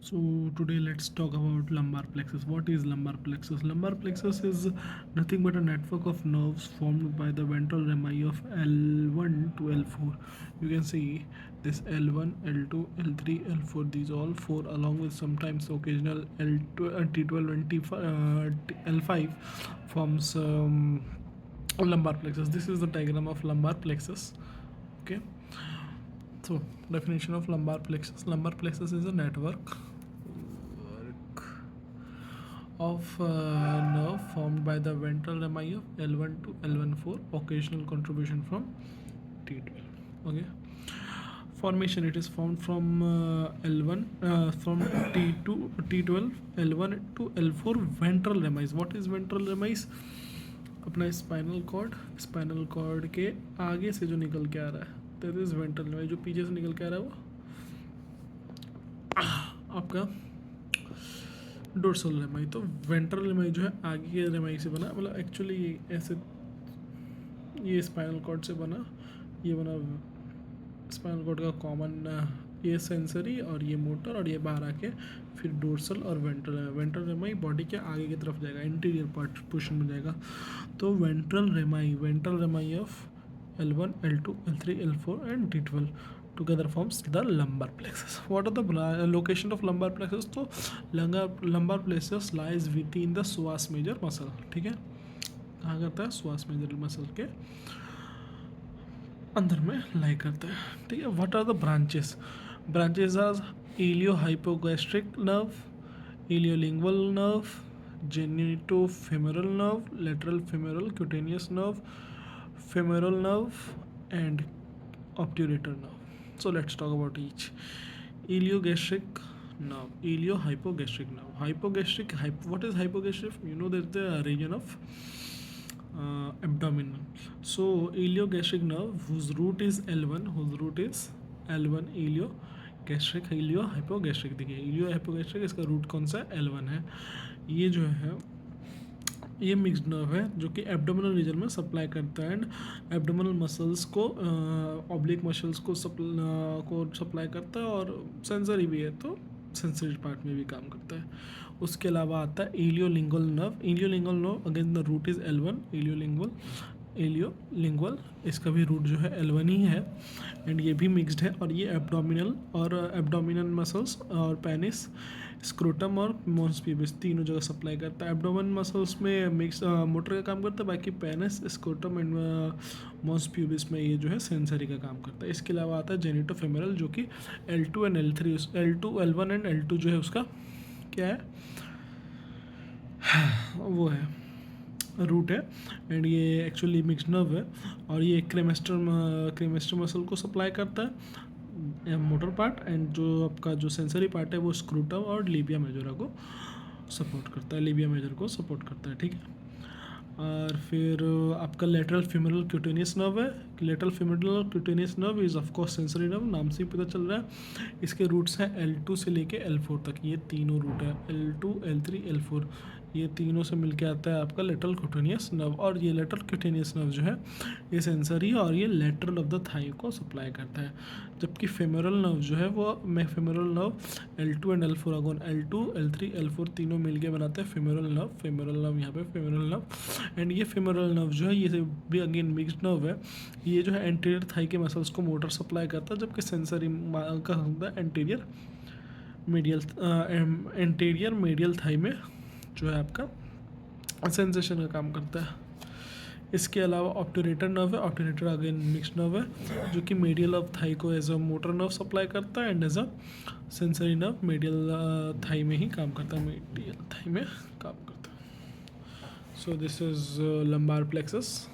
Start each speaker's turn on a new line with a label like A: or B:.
A: So today let's talk about lumbar plexus. What is lumbar plexus? Lumbar plexus is nothing but a network of nerves formed by the ventral rami of L1 to L4. You can see this L1, L2, L3, L4. These all four, along with sometimes occasional L2, T12 and L5, forms lumbar plexus. This is the diagram of lumbar plexus. Okay. So definition of lumbar plexus. Lumbar plexus is a network of nerve formed by the ventral rami of L1 to L14, occasional contribution from T12. Okay. Formation, it is formed from L1 from T2 T12 L1 to L4 ventral ramis. What is ventral ramis? अपना spinal cord के आगे से जो निकल के आ रहा है that is ventral rummy. जो पीछे से निकल के आ रहा है वो आपका डोर्सल रेमाई. तो वेंट्रल रेमाई जो है आगे के रेमाई से बना, मतलब एक्चुअली ऐसे ये स्पाइनल कॉर्ड से बना, ये बना स्पाइनल कॉर्ड का कॉमन, ये सेंसरी और ये मोटर, और ये बाहर आके फिर डोर्सल और वेंट्रल रेमाई बॉडी के आगे की तरफ जाएगा, इंटीरियर पार्ट पोर्शन में जाएगा. तो ventral रेमाई of L1, L2, L3, L4 and T12 together forms the lumbar plexus. What are the location of lumbar plexus? तो lumbar plexus lies within the psoas major muscle. ठीक है, कहाँ करता है? psoas major muscle के अंदर में लाई करता है. ठीक है. What are the branches? Branches are iliohypogastric nerve, iliolingual nerve, genitofemoral nerve, lateral femoral cutaneous nerve, femoral nerve and obturator nerve. So let's talk about each. Iliogastric nerve, iliohypogastric nerve. What is hypogastric? You know, there's the region of abdominal. So iliogastric nerve whose root is L1, iliogastric, iliohypogastric. देखिए iliohypogastric इसका root कौन सा है? L1 है. ये जो है ये मिक्स्ड नर्व है जो कि एब्डोमिनल रीजन में सप्लाई करता है एंड एब्डोमिनल मसल्स को ऑब्लिक मसल्स को सप्लाई करता है, और सेंसरी भी है तो सेंसरी पार्ट में भी काम करता है. उसके अलावा आता है ilioinguinal nerve. Again the root is L1, ilioinguinal इसका भी रूट जो है L1 ही है एंड ये भी मिक्स्ड है. और ये एब्डोमिनल मसल्स और पेनिस, स्क्रोटम और मॉन्स प्यूबिस तीनों जगह सप्लाई करता है. एब्डोमेन मसल्स में मिक्स मोटर का काम करता है, बाकी penis, scrotum and mons pubis में ये जो है सेंसरी का काम करता है. इसके अलावा आता है जेनिटोफेमरल जो कि L2 and L1 and L2 जो है उसका क्या है वो है रूट है एंड ये एक्चुअली मिक्स नर्व है. और ये क्रेमेस्टर मसल को सप्लाई करता है मोटर पार्ट, एंड जो आपका जो सेंसरी पार्ट है वो स्क्रूटम और लिबिया मेजोरा को सपोर्ट करता है. ठीक है. और फिर आपका लेटरल फीमोरल क्यूटेनियस नर्व है. Lateral femoral cutaneous nerve is of course sensory nerve, नाम से ही पता चल रहा है. इसके रूट्स हैं L2 से लेके L4 तक. ये तीनों रूट है L2, L3, L4. ये तीनों से मिलके आता है आपका लेटरल क्यूटेनियस नर्व. और ये लेटरल क्यूटेनियस नर्व जो है ये सेंसरी और ये लेटरल ऑफ द थाई को सप्लाई करता है. जबकि फेमोरल नर्व जो है वो femoral nerve L2 and L4 अगोन L2, L3, L4 तीनों मिलके बनाते हैं फेमोरल नर्व. यहाँ पे फेमोरल नर्व एंड ये फेमोरल नर्व जो है ये भी अगेन मिक्स्ड नर्व है. ये जो है एंटीरियर थाई के मसल्स को मोटर सप्लाई करता है, जबकि सेंसरी का होता है एंटीरियर मीडियल थाई में जो है आपका सेंसेशन का काम करता है. इसके अलावा ऑब्टूरेटर नर्व है. ऑब्टूरेटर अगेन मिक्स्ड नर्व है जो कि मीडियल ऑफ थाई को as a motor nerve supply करता है and as a sensory nerve medial thigh में ही काम करता है. So this is lumbar plexus.